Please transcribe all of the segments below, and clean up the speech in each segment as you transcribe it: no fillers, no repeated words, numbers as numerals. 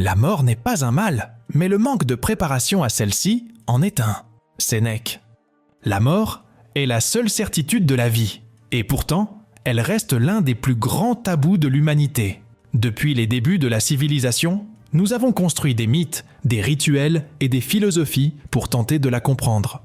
La mort n'est pas un mal, mais le manque de préparation à celle-ci en est un. Sénèque. La mort est la seule certitude de la vie, et pourtant, elle reste l'un des plus grands tabous de l'humanité. Depuis les débuts de la civilisation, nous avons construit des mythes, des rituels et des philosophies pour tenter de la comprendre.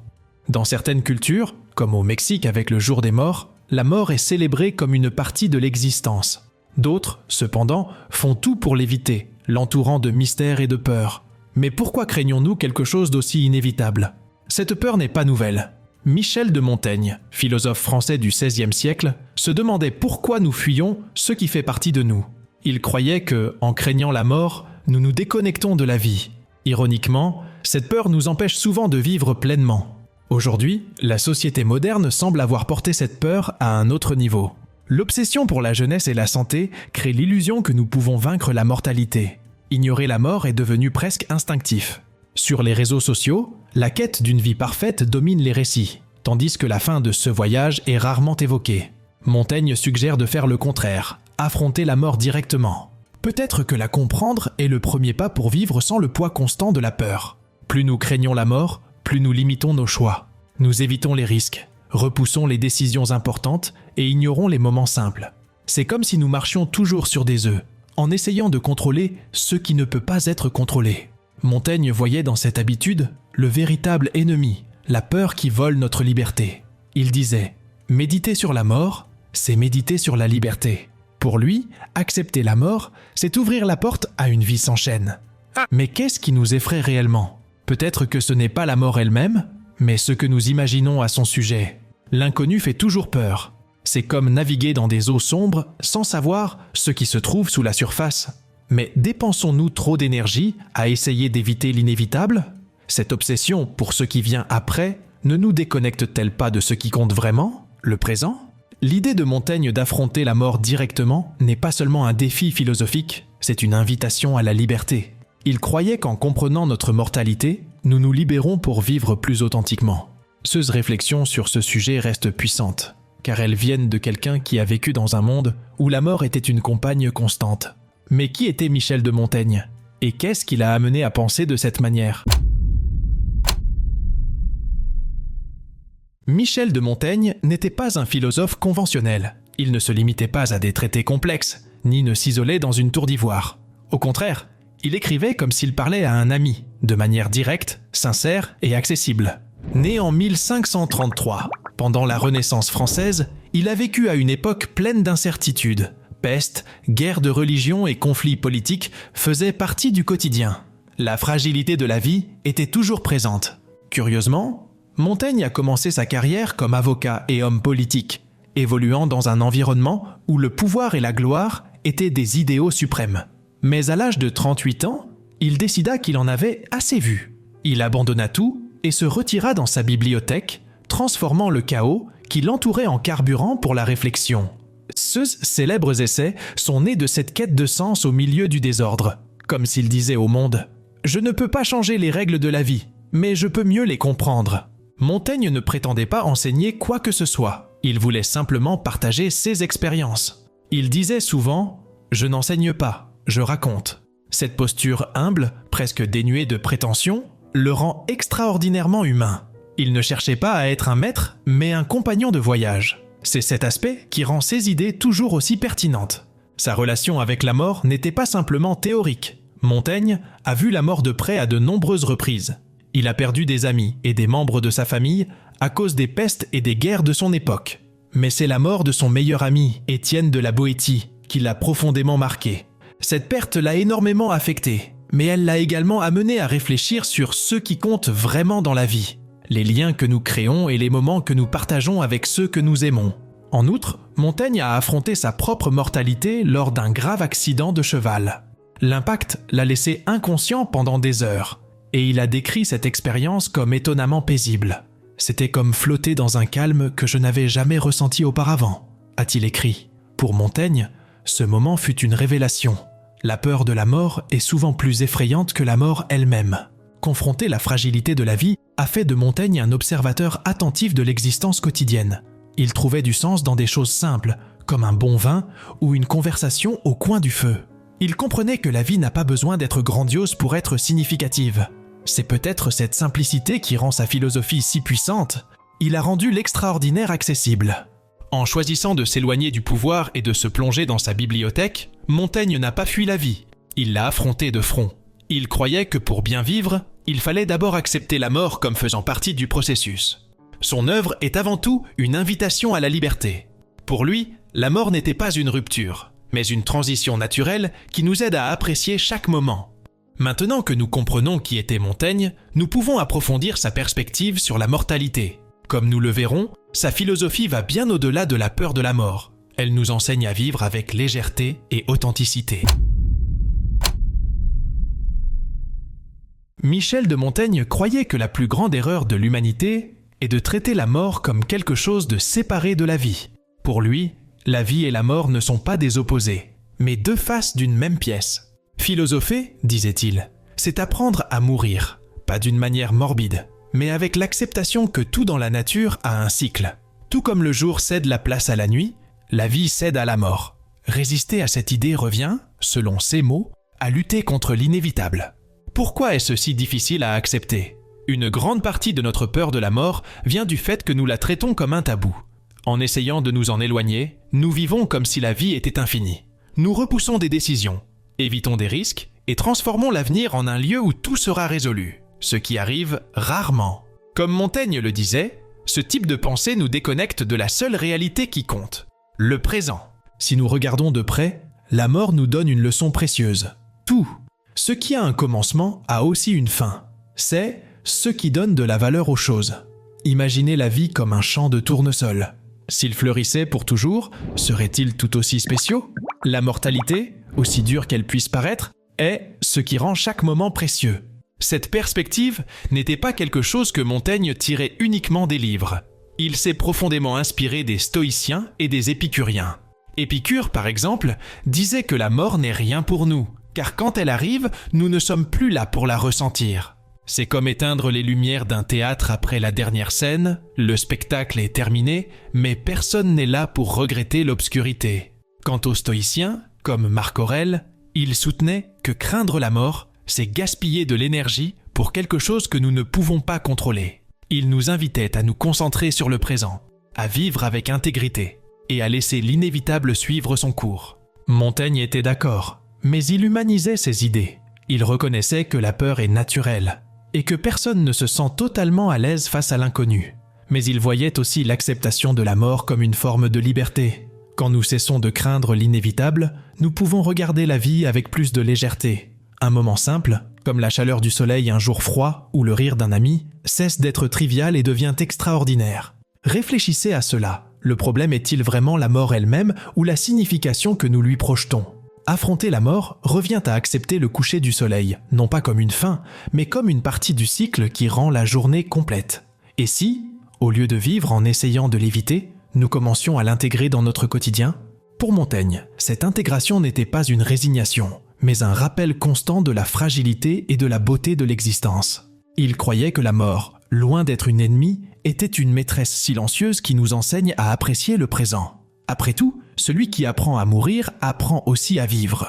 Dans certaines cultures, comme au Mexique avec le Jour des Morts, la mort est célébrée comme une partie de l'existence. D'autres, cependant, font tout pour l'éviter, l'entourant de mystère et de peur. Mais pourquoi craignons-nous quelque chose d'aussi inévitable ? Cette peur n'est pas nouvelle. Michel de Montaigne, philosophe français du XVIe siècle, se demandait pourquoi nous fuyons ce qui fait partie de nous. Il croyait que, en craignant la mort, nous nous déconnectons de la vie. Ironiquement, cette peur nous empêche souvent de vivre pleinement. Aujourd'hui, la société moderne semble avoir porté cette peur à un autre niveau. L'obsession pour la jeunesse et la santé crée l'illusion que nous pouvons vaincre la mortalité. Ignorer la mort est devenu presque instinctif. Sur les réseaux sociaux, la quête d'une vie parfaite domine les récits, tandis que la fin de ce voyage est rarement évoquée. Montaigne suggère de faire le contraire, affronter la mort directement. Peut-être que la comprendre est le premier pas pour vivre sans le poids constant de la peur. Plus nous craignons la mort, plus nous limitons nos choix. Nous évitons les risques, repoussons les décisions importantes et ignorons les moments simples. C'est comme si nous marchions toujours sur des œufs, en essayant de contrôler ce qui ne peut pas être contrôlé. Montaigne voyait dans cette habitude le véritable ennemi, la peur qui vole notre liberté. Il disait « Méditer sur la mort, c'est méditer sur la liberté ». Pour lui, accepter la mort, c'est ouvrir la porte à une vie sans chaîne. Mais qu'est-ce qui nous effraie réellement ? Peut-être que ce n'est pas la mort elle-même, mais ce que nous imaginons à son sujet. L'inconnu fait toujours peur. C'est comme naviguer dans des eaux sombres sans savoir ce qui se trouve sous la surface. Mais dépensons-nous trop d'énergie à essayer d'éviter l'inévitable ? Cette obsession pour ce qui vient après ne nous déconnecte-t-elle pas de ce qui compte vraiment, le présent ? L'idée de Montaigne d'affronter la mort directement n'est pas seulement un défi philosophique, c'est une invitation à la liberté. Il croyait qu'en comprenant notre mortalité, nous nous libérons pour vivre plus authentiquement. Ces réflexions sur ce sujet restent puissantes, car elles viennent de quelqu'un qui a vécu dans un monde où la mort était une compagne constante. Mais qui était Michel de Montaigne ? Et qu'est-ce qui l'a amené à penser de cette manière ? Michel de Montaigne n'était pas un philosophe conventionnel. Il ne se limitait pas à des traités complexes, ni ne s'isolait dans une tour d'ivoire. Au contraire, il écrivait comme s'il parlait à un ami, de manière directe, sincère et accessible. Né en 1533, pendant la Renaissance française, il a vécu à une époque pleine d'incertitudes. Peste, guerre de religion et conflits politiques faisaient partie du quotidien. La fragilité de la vie était toujours présente. Curieusement, Montaigne a commencé sa carrière comme avocat et homme politique, évoluant dans un environnement où le pouvoir et la gloire étaient des idéaux suprêmes. Mais à l'âge de 38 ans, il décida qu'il en avait assez vu. Il abandonna tout et se retira dans sa bibliothèque, transformant le chaos qui l'entourait en carburant pour la réflexion. Ces célèbres essais sont nés de cette quête de sens au milieu du désordre, comme s'il disait au monde « Je ne peux pas changer les règles de la vie, mais je peux mieux les comprendre ». Montaigne ne prétendait pas enseigner quoi que ce soit, il voulait simplement partager ses expériences. Il disait souvent « Je n'enseigne pas, je raconte ». Cette posture humble, presque dénuée de prétention, le rend extraordinairement humain. Il ne cherchait pas à être un maître, mais un compagnon de voyage. C'est cet aspect qui rend ses idées toujours aussi pertinentes. Sa relation avec la mort n'était pas simplement théorique. Montaigne a vu la mort de près à de nombreuses reprises. Il a perdu des amis et des membres de sa famille à cause des pestes et des guerres de son époque. Mais c'est la mort de son meilleur ami, Étienne de la Boétie, qui l'a profondément marqué. Cette perte l'a énormément affecté, mais elle l'a également amené à réfléchir sur ce qui compte vraiment dans la vie. Les liens que nous créons et les moments que nous partageons avec ceux que nous aimons. En outre, Montaigne a affronté sa propre mortalité lors d'un grave accident de cheval. L'impact l'a laissé inconscient pendant des heures, et il a décrit cette expérience comme étonnamment paisible. C'était comme flotter dans un calme que je n'avais jamais ressenti auparavant, a-t-il écrit. Pour Montaigne, ce moment fut une révélation. La peur de la mort est souvent plus effrayante que la mort elle-même. Confronter la fragilité de la vie a fait de Montaigne un observateur attentif de l'existence quotidienne. Il trouvait du sens dans des choses simples, comme un bon vin ou une conversation au coin du feu. Il comprenait que la vie n'a pas besoin d'être grandiose pour être significative. C'est peut-être cette simplicité qui rend sa philosophie si puissante. Il a rendu l'extraordinaire accessible. En choisissant de s'éloigner du pouvoir et de se plonger dans sa bibliothèque, Montaigne n'a pas fui la vie. Il l'a affrontée de front. Il croyait que pour bien vivre, il fallait d'abord accepter la mort comme faisant partie du processus. Son œuvre est avant tout une invitation à la liberté. Pour lui, la mort n'était pas une rupture, mais une transition naturelle qui nous aide à apprécier chaque moment. Maintenant que nous comprenons qui était Montaigne, nous pouvons approfondir sa perspective sur la mortalité. Comme nous le verrons, sa philosophie va bien au-delà de la peur de la mort. Elle nous enseigne à vivre avec légèreté et authenticité. Michel de Montaigne croyait que la plus grande erreur de l'humanité est de traiter la mort comme quelque chose de séparé de la vie. Pour lui, la vie et la mort ne sont pas des opposés, mais deux faces d'une même pièce. Philosopher, disait-il, c'est apprendre à mourir, pas d'une manière morbide, mais avec l'acceptation que tout dans la nature a un cycle. Tout comme le jour cède la place à la nuit, la vie cède à la mort. Résister à cette idée revient, selon ses mots, à lutter contre l'inévitable. Pourquoi est-ce si difficile à accepter ? Une grande partie de notre peur de la mort vient du fait que nous la traitons comme un tabou. En essayant de nous en éloigner, nous vivons comme si la vie était infinie. Nous repoussons des décisions, évitons des risques et transformons l'avenir en un lieu où tout sera résolu, ce qui arrive rarement. Comme Montaigne le disait, ce type de pensée nous déconnecte de la seule réalité qui compte, le présent. Si nous regardons de près, la mort nous donne une leçon précieuse. Tout, ce qui a un commencement a aussi une fin. C'est ce qui donne de la valeur aux choses. Imaginez la vie comme un champ de tournesol. S'ils fleurissaient pour toujours, seraient-ils tout aussi spéciaux ? La mortalité, aussi dure qu'elle puisse paraître, est ce qui rend chaque moment précieux. Cette perspective n'était pas quelque chose que Montaigne tirait uniquement des livres. Il s'est profondément inspiré des stoïciens et des épicuriens. Épicure, par exemple, disait que la mort n'est rien pour nous, car quand elle arrive, nous ne sommes plus là pour la ressentir. C'est comme éteindre les lumières d'un théâtre après la dernière scène, le spectacle est terminé, mais personne n'est là pour regretter l'obscurité. Quant aux stoïciens, comme Marc Aurèle, ils soutenaient que craindre la mort, c'est gaspiller de l'énergie pour quelque chose que nous ne pouvons pas contrôler. Ils nous invitaient à nous concentrer sur le présent, à vivre avec intégrité et à laisser l'inévitable suivre son cours. Montaigne était d'accord. Mais il humanisait ses idées. Il reconnaissait que la peur est naturelle et que personne ne se sent totalement à l'aise face à l'inconnu. Mais il voyait aussi l'acceptation de la mort comme une forme de liberté. Quand nous cessons de craindre l'inévitable, nous pouvons regarder la vie avec plus de légèreté. Un moment simple, comme la chaleur du soleil un jour froid ou le rire d'un ami, cesse d'être trivial et devient extraordinaire. Réfléchissez à cela. Le problème est-il vraiment la mort elle-même ou la signification que nous lui projetons ? Affronter la mort revient à accepter le coucher du soleil, non pas comme une fin, mais comme une partie du cycle qui rend la journée complète. Et si, au lieu de vivre en essayant de l'éviter, nous commencions à l'intégrer dans notre quotidien ? Pour Montaigne, cette intégration n'était pas une résignation, mais un rappel constant de la fragilité et de la beauté de l'existence. Il croyait que la mort, loin d'être une ennemie, était une maîtresse silencieuse qui nous enseigne à apprécier le présent. Après tout, celui qui apprend à mourir apprend aussi à vivre.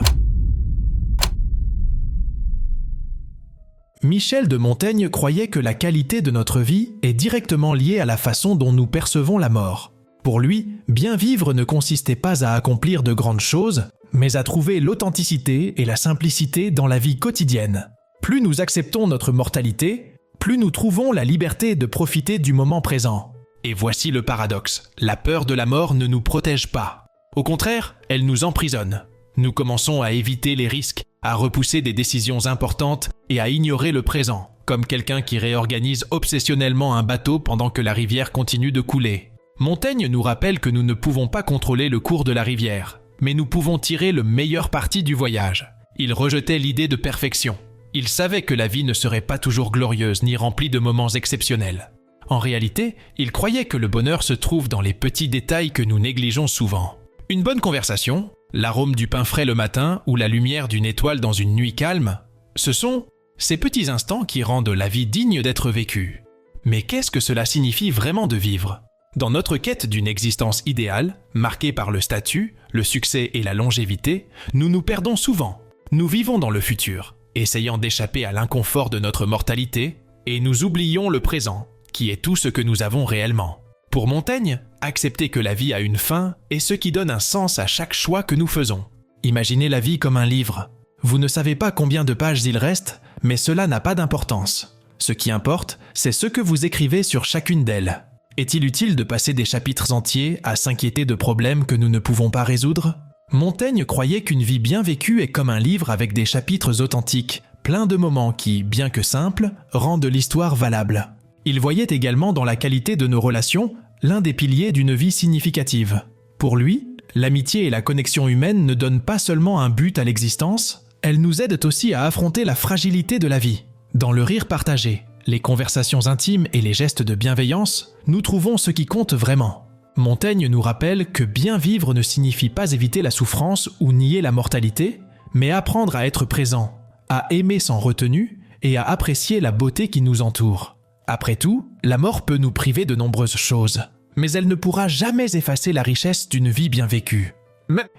Michel de Montaigne croyait que la qualité de notre vie est directement liée à la façon dont nous percevons la mort. Pour lui, bien vivre ne consistait pas à accomplir de grandes choses, mais à trouver l'authenticité et la simplicité dans la vie quotidienne. Plus nous acceptons notre mortalité, plus nous trouvons la liberté de profiter du moment présent. Et voici le paradoxe, la peur de la mort ne nous protège pas. Au contraire, elle nous emprisonne. Nous commençons à éviter les risques, à repousser des décisions importantes et à ignorer le présent, comme quelqu'un qui réorganise obsessionnellement un bateau pendant que la rivière continue de couler. Montaigne nous rappelle que nous ne pouvons pas contrôler le cours de la rivière, mais nous pouvons tirer le meilleur parti du voyage. Il rejetait l'idée de perfection. Il savait que la vie ne serait pas toujours glorieuse ni remplie de moments exceptionnels. En réalité, il croyait que le bonheur se trouve dans les petits détails que nous négligeons souvent. Une bonne conversation, l'arôme du pain frais le matin ou la lumière d'une étoile dans une nuit calme, ce sont ces petits instants qui rendent la vie digne d'être vécue. Mais qu'est-ce que cela signifie vraiment de vivre ? Dans notre quête d'une existence idéale, marquée par le statut, le succès et la longévité, nous nous perdons souvent Nous vivons dans le futur, essayant d'échapper à l'inconfort de notre mortalité, et nous oublions le présent, qui est tout ce que nous avons réellement. Pour Montaigne, accepter que la vie a une fin est ce qui donne un sens à chaque choix que nous faisons. Imaginez la vie comme un livre. Vous ne savez pas combien de pages il reste, mais cela n'a pas d'importance. Ce qui importe, c'est ce que vous écrivez sur chacune d'elles. Est-il utile de passer des chapitres entiers à s'inquiéter de problèmes que nous ne pouvons pas résoudre ? Montaigne croyait qu'une vie bien vécue est comme un livre avec des chapitres authentiques, plein de moments qui, bien que simples, rendent l'histoire valable. Il voyait également dans la qualité de nos relations l'un des piliers d'une vie significative. Pour lui, l'amitié et la connexion humaine ne donnent pas seulement un but à l'existence, elles nous aident aussi à affronter la fragilité de la vie. Dans le rire partagé, les conversations intimes et les gestes de bienveillance, nous trouvons ce qui compte vraiment. Montaigne nous rappelle que bien vivre ne signifie pas éviter la souffrance ou nier la mortalité, mais apprendre à être présent, à aimer sans retenue et à apprécier la beauté qui nous entoure. Après tout, la mort peut nous priver de nombreuses choses, mais elle ne pourra jamais effacer la richesse d'une vie bien vécue.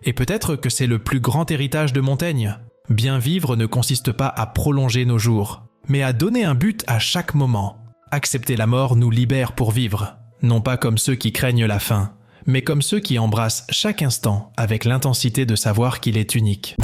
Et peut-être que c'est le plus grand héritage de Montaigne. Bien vivre ne consiste pas à prolonger nos jours, mais à donner un but à chaque moment. Accepter la mort nous libère pour vivre, non pas comme ceux qui craignent la fin, mais comme ceux qui embrassent chaque instant avec l'intensité de savoir qu'il est unique.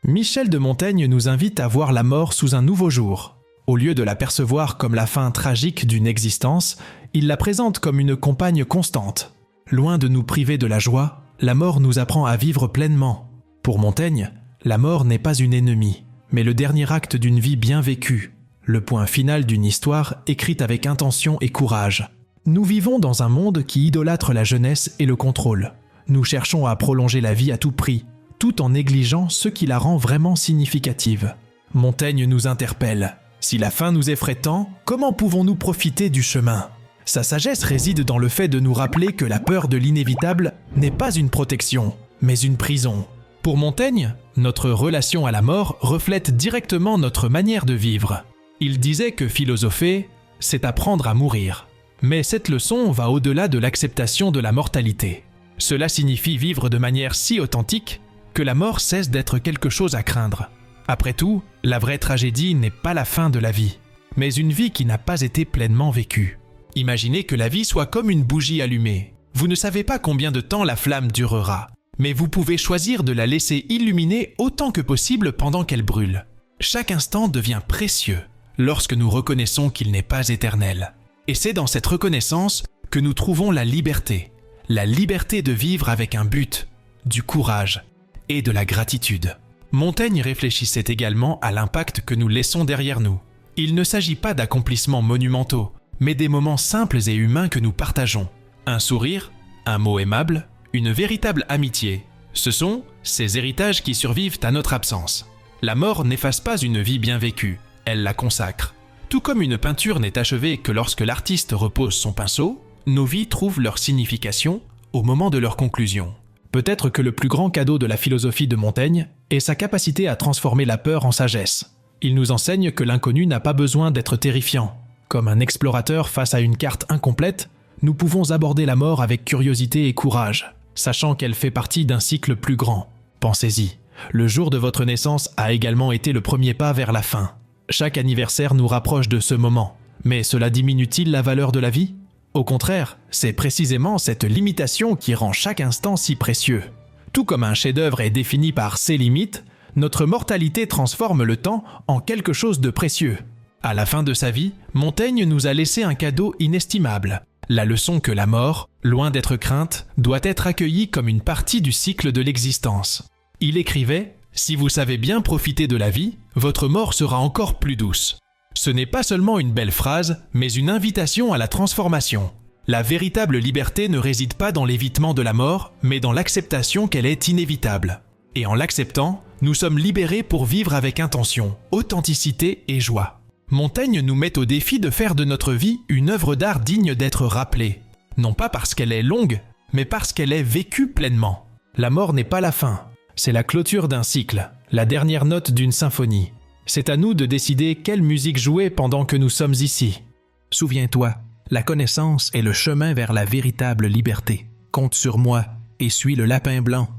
Michel de Montaigne nous invite à voir la mort sous un nouveau jour. Au lieu de la percevoir comme la fin tragique d'une existence, il la présente comme une compagne constante. Loin de nous priver de la joie, la mort nous apprend à vivre pleinement. Pour Montaigne, la mort n'est pas une ennemie, mais le dernier acte d'une vie bien vécue, le point final d'une histoire écrite avec intention et courage. Nous vivons dans un monde qui idolâtre la jeunesse et le contrôle. Nous cherchons à prolonger la vie à tout prix, tout en négligeant ce qui la rend vraiment significative. Montaigne nous interpelle. Si la fin nous effraie tant, comment pouvons-nous profiter du chemin ? Sa sagesse réside dans le fait de nous rappeler que la peur de l'inévitable n'est pas une protection, mais une prison. Pour Montaigne, notre relation à la mort reflète directement notre manière de vivre. Il disait que philosopher, c'est apprendre à mourir. Mais cette leçon va au-delà de l'acceptation de la mortalité. Cela signifie vivre de manière si authentique que la mort cesse d'être quelque chose à craindre. Après tout, la vraie tragédie n'est pas la fin de la vie, mais une vie qui n'a pas été pleinement vécue. Imaginez que la vie soit comme une bougie allumée. Vous ne savez pas combien de temps la flamme durera, mais vous pouvez choisir de la laisser illuminer autant que possible pendant qu'elle brûle. Chaque instant devient précieux lorsque nous reconnaissons qu'il n'est pas éternel. Et c'est dans cette reconnaissance que nous trouvons la liberté de vivre avec un but, du courage et de la gratitude. Montaigne réfléchissait également à l'impact que nous laissons derrière nous. Il ne s'agit pas d'accomplissements monumentaux, mais des moments simples et humains que nous partageons. Un sourire, un mot aimable, une véritable amitié. Ce sont ces héritages qui survivent à notre absence. La mort n'efface pas une vie bien vécue, elle la consacre. Tout comme une peinture n'est achevée que lorsque l'artiste repose son pinceau, nos vies trouvent leur signification au moment de leur conclusion. Peut-être que le plus grand cadeau de la philosophie de Montaigne est sa capacité à transformer la peur en sagesse. Il nous enseigne que l'inconnu n'a pas besoin d'être terrifiant. Comme un explorateur face à une carte incomplète, nous pouvons aborder la mort avec curiosité et courage, sachant qu'elle fait partie d'un cycle plus grand. Pensez-y, le jour de votre naissance a également été le premier pas vers la fin. Chaque anniversaire nous rapproche de ce moment, mais cela diminue-t-il la valeur de la vie ? Au contraire, c'est précisément cette limitation qui rend chaque instant si précieux. Tout comme un chef-d'œuvre est défini par ses limites, notre mortalité transforme le temps en quelque chose de précieux. À la fin de sa vie, Montaigne nous a laissé un cadeau inestimable, la leçon que la mort, loin d'être crainte, doit être accueillie comme une partie du cycle de l'existence. Il écrivait « Si vous savez bien profiter de la vie, votre mort sera encore plus douce ». Ce n'est pas seulement une belle phrase, mais une invitation à la transformation. La véritable liberté ne réside pas dans l'évitement de la mort, mais dans l'acceptation qu'elle est inévitable. Et en l'acceptant, nous sommes libérés pour vivre avec intention, authenticité et joie. Montaigne nous met au défi de faire de notre vie une œuvre d'art digne d'être rappelée. Non pas parce qu'elle est longue, mais parce qu'elle est vécue pleinement. La mort n'est pas la fin, c'est la clôture d'un cycle, la dernière note d'une symphonie. C'est à nous de décider quelle musique jouer pendant que nous sommes ici. Souviens-toi, la connaissance est le chemin vers la véritable liberté. Compte sur moi et suis le lapin blanc.